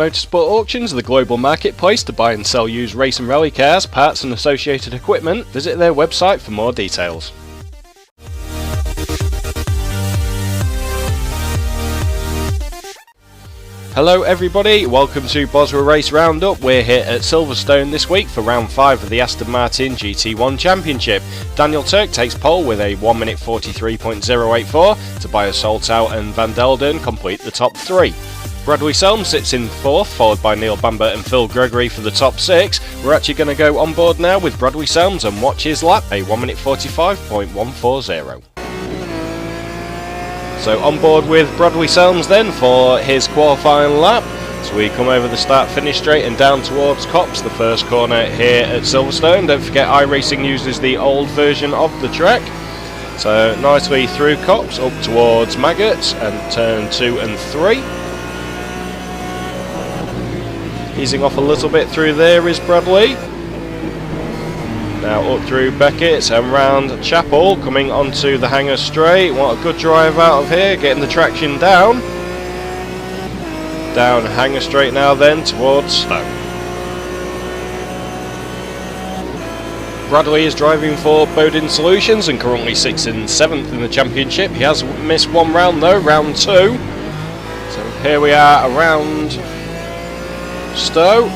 Motorsport Auctions are the global marketplace to buy and sell used race and rally cars, parts and associated equipment. Visit their website for more details. Hello everybody, welcome to BOSRA Race Roundup. We're here at Silverstone this week for round 5 of the Aston Martin GT1 Championship. Daniel Turk takes pole with a 1 minute 43.084. Tobias Soltau and Van Delden complete the top 3. Bradley Selm sits in 4th, followed by Neil Bamber and Phil Gregory for the top 6. We're actually going to go on board now with Bradley Selms and watch his lap, a 1 minute 45.140. So on board with Bradley Selms then for his qualifying lap. So we come over the start-finish straight and down towards Copse, the first corner here at Silverstone. Don't forget iRacing uses the old version of the track. So nicely through Copse, up towards Maggots and turn 2 and 3. Easing off a little bit through there is Bradley. Now up through Beckett's and round Chapel, coming onto the hangar straight. What a good drive out of here, getting the traction down. Down hangar straight now then towards Stowe. Bradley is driving for Bowden Solutions and currently 6th and 7th in the championship. He has missed one round though, round 2. So here we are around Stowe.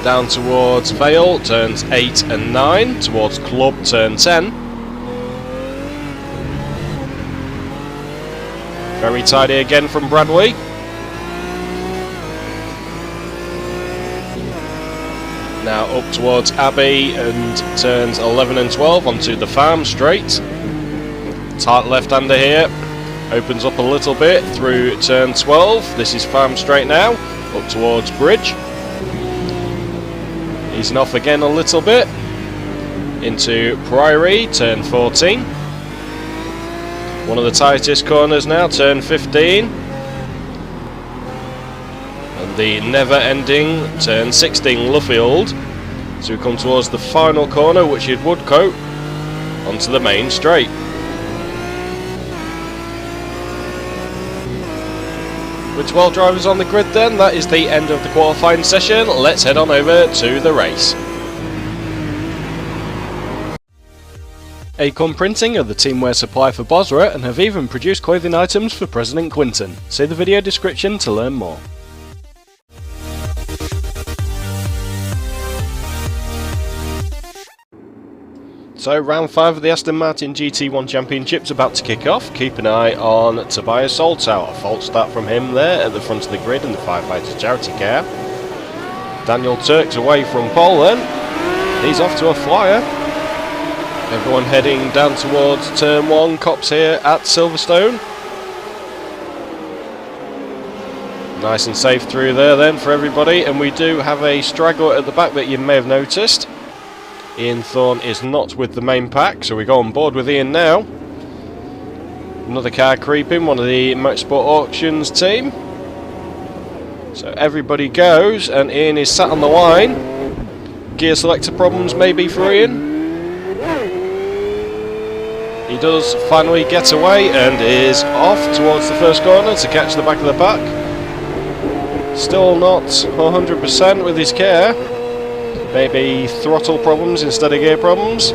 Down towards Vale, turns 8 and 9, towards Club, turn 10. Very tidy again from Bradley. Now up towards Abbey and turns 11 and 12 onto the farm straight. Tight left-hander here, opens up a little bit through turn 12. This is farm straight now, up towards Bridge. Easing off again a little bit into Priory, turn 14. One of the tightest corners now, turn 15. And the never-ending turn 16, Luffield. So we come towards the final corner, which is Woodcote, onto the main straight. With 12 drivers on the grid then, that is the end of the qualifying session. Let's head on over to the race. Acorn Printing are the teamwear supply for BOSRA and have even produced clothing items for President Clinton. See the video description to learn more. So round 5 of the Aston Martin GT1 Championship is about to kick off. Keep an eye on Tobias Soltau. A false start from him there at the front of the grid in the Firefighters charity car. Daniel Turk's away from pole then. He's off to a flyer. Everyone heading down towards turn 1, Copse here at Silverstone. Nice and safe through there then for everybody, and we do have a straggler at the back that you may have noticed. Ian Thorne is not with the main pack, so we go on board with Ian now. Another car creeping, one of the Motorsport Auctions team. So everybody goes, and Ian is sat on the line. Gear selector problems maybe for Ian. He does finally get away and is off towards the first corner to catch the back of the pack. Still not 100% with his car. Maybe throttle problems instead of gear problems.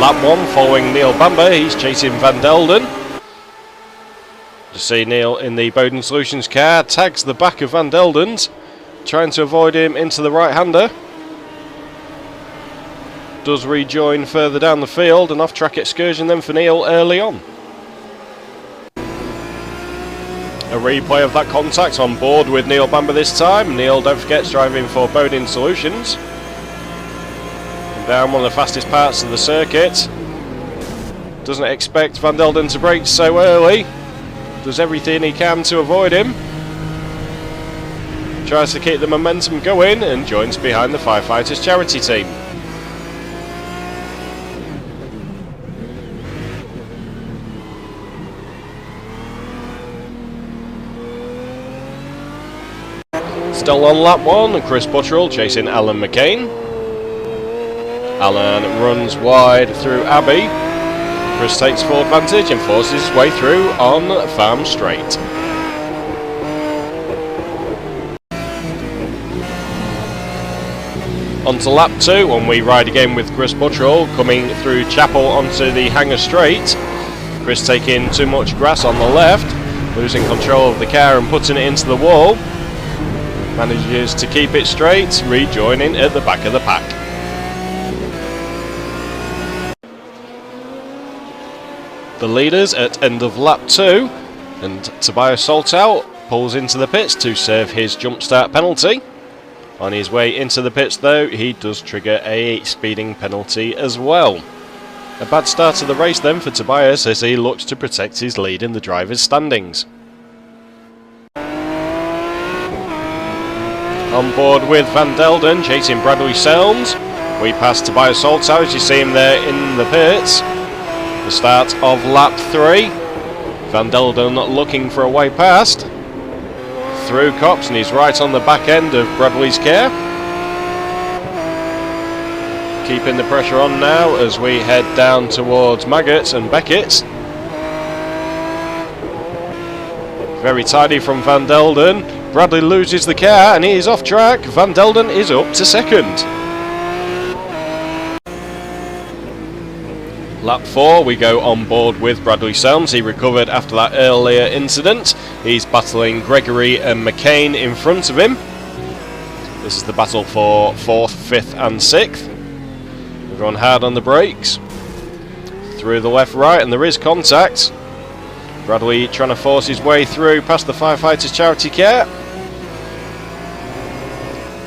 Lap 1 following Neil Bamber, he's chasing Van Delden. Just see Neil in the Bowden Solutions car, tags the back of Van Delden's, trying to avoid him into the right-hander. Does rejoin further down the field, an off-track excursion then for Neil early on. A replay of that contact on board with Neil Bamber this time. Neil, don't forget, is driving for Bowden Solutions. And down one of the fastest parts of the circuit. Doesn't expect Van Delden to brake so early. Does everything he can to avoid him. Tries to keep the momentum going and joins behind the Firefighters charity team. Still on lap 1, Chris Butterell chasing Alan McCain. Alan runs wide through Abbey. Chris takes full advantage and forces his way through on Farm Straight. Onto lap 2, and we ride again with Chris Buttrell coming through Chapel onto the Hanger Straight. Chris taking too much grass on the left, losing control of the car and putting it into the wall. Manages to keep it straight, rejoining at the back of the pack. The leaders at end of lap 2, and Tobias Soltau pulls into the pits to serve his jump start penalty. On his way into the pits though, he does trigger a speeding penalty as well. A bad start to the race then for Tobias as he looks to protect his lead in the drivers' standings. On board with Van Delden chasing Bradley Selms. We pass Tobias Soltau as you see him there in the pits. The start of lap 3. Van Delden looking for a way past. Through Cox, and he's right on the back end of Bradley's car. Keeping the pressure on now as we head down towards Maggots and Beckett's. Very tidy from Van Delden. Bradley loses the car and he is off track. Van Delden is up to second. Lap 4, we go on board with Bradley Selms. He recovered after that earlier incident. He's battling Gregory and McCain in front of him. This is the battle for 4th, 5th and 6th. Everyone hard on the brakes. Through the left, right, and there is contact. Bradley trying to force his way through past the Firefighters Charity Car.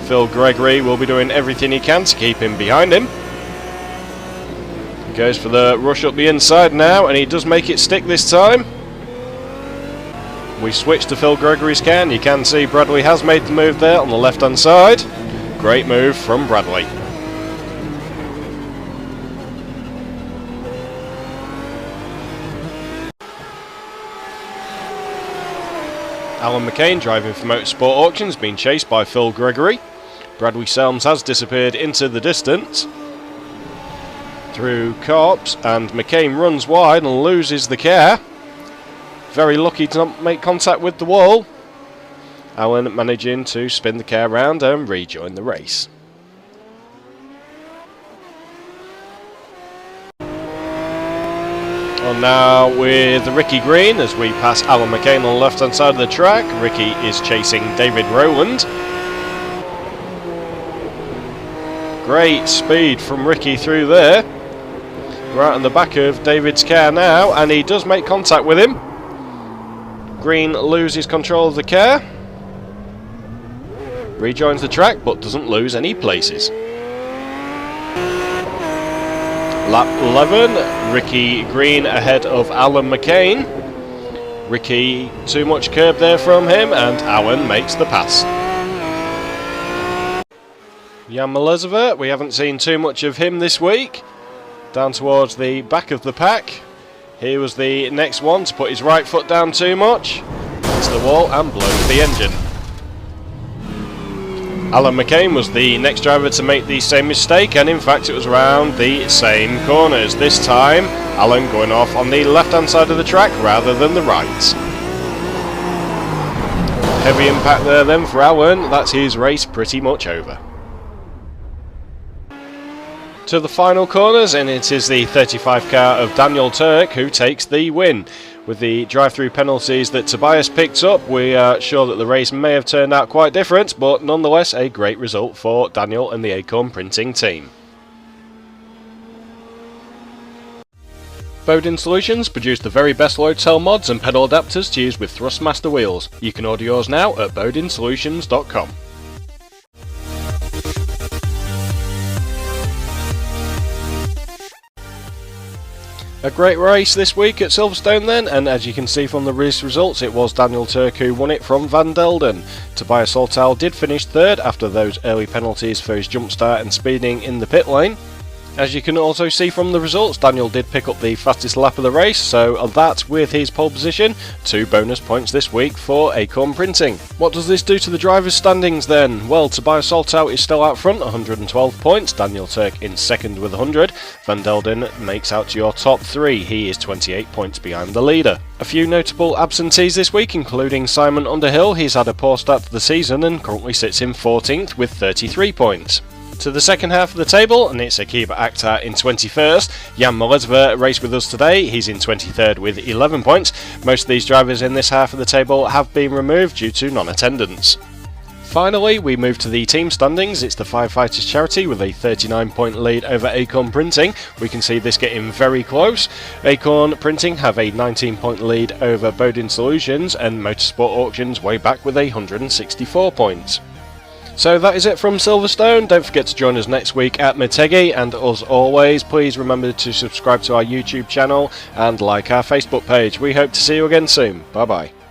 Phil Gregory will be doing everything he can to keep him behind him. Goes for the rush up the inside now, and he does make it stick this time. We switch to Phil Gregory's car, and you can see Bradley has made the move there on the left hand side. Great move from Bradley. Alan McCain driving for Motorsport Auctions being chased by Phil Gregory. Bradley Selms has disappeared into the distance. Through Corps, and McCain runs wide and loses the car. Very lucky to not make contact with the wall. Alan managing to spin the car round and rejoin the race. On now with Ricky Green as we pass Alan McCain on the left hand side of the track. Ricky is chasing David Rowland. Great speed from Ricky through there. Right on the back of David's car now, and he does make contact with him. Green loses control of the car. Rejoins the track, but doesn't lose any places. Lap 11, Ricky Green ahead of Alan McCain. Ricky, too much curb there from him, and Alan makes the pass. Jan Melezova, we haven't seen too much of him this week. Down towards the back of the pack. He was the next one to put his right foot down too much. Hits the wall and blows the engine. Alan McCain was the next driver to make the same mistake, and in fact it was around the same corners. This time Alan going off on the left hand side of the track rather than the right. Heavy impact there then for Alan. That's his race pretty much over. To the final corners, and it is the 35 car of Daniel Turk who takes the win. With the drive-through penalties that Tobias picked up, we are sure that the race may have turned out quite different, but nonetheless a great result for Daniel and the Acorn Printing team. Bodin Solutions produce the very best load cell mods and pedal adapters to use with Thrustmaster wheels. You can order yours now at bodinsolutions.com. A great race this week at Silverstone then, and as you can see from the race results, it was Daniel Turk who won it from Van Delden. Tobias Soltau did finish third after those early penalties for his jump start and speeding in the pit lane. As you can also see from the results, Daniel did pick up the fastest lap of the race, so that with his pole position, 2 bonus points this week for Acorn Printing. What does this do to the drivers' standings then? Well, Tobias Soltau is still out front, 112 points, Daniel Turk in second with 100, Van Delden makes out to your top 3, he is 28 points behind the leader. A few notable absentees this week, including Simon Underhill. He's had a poor start to the season and currently sits in 14th with 33 points. To the second half of the table, and it's Akiba Akhtar in 21st. Jan Molesver raced with us today, he's in 23rd with 11 points. Most of these drivers in this half of the table have been removed due to non-attendance. Finally, we move to the team standings. It's the Firefighters charity with a 39-point lead over Acorn Printing. We can see this getting very close. Acorn Printing have a 19-point lead over Bodin Solutions, and Motorsport Auctions way back with 164 points. So that is it from Silverstone. Don't forget to join us next week at Motegi, and as always, please remember to subscribe to our YouTube channel and like our Facebook page. We hope to see you again soon. Bye bye.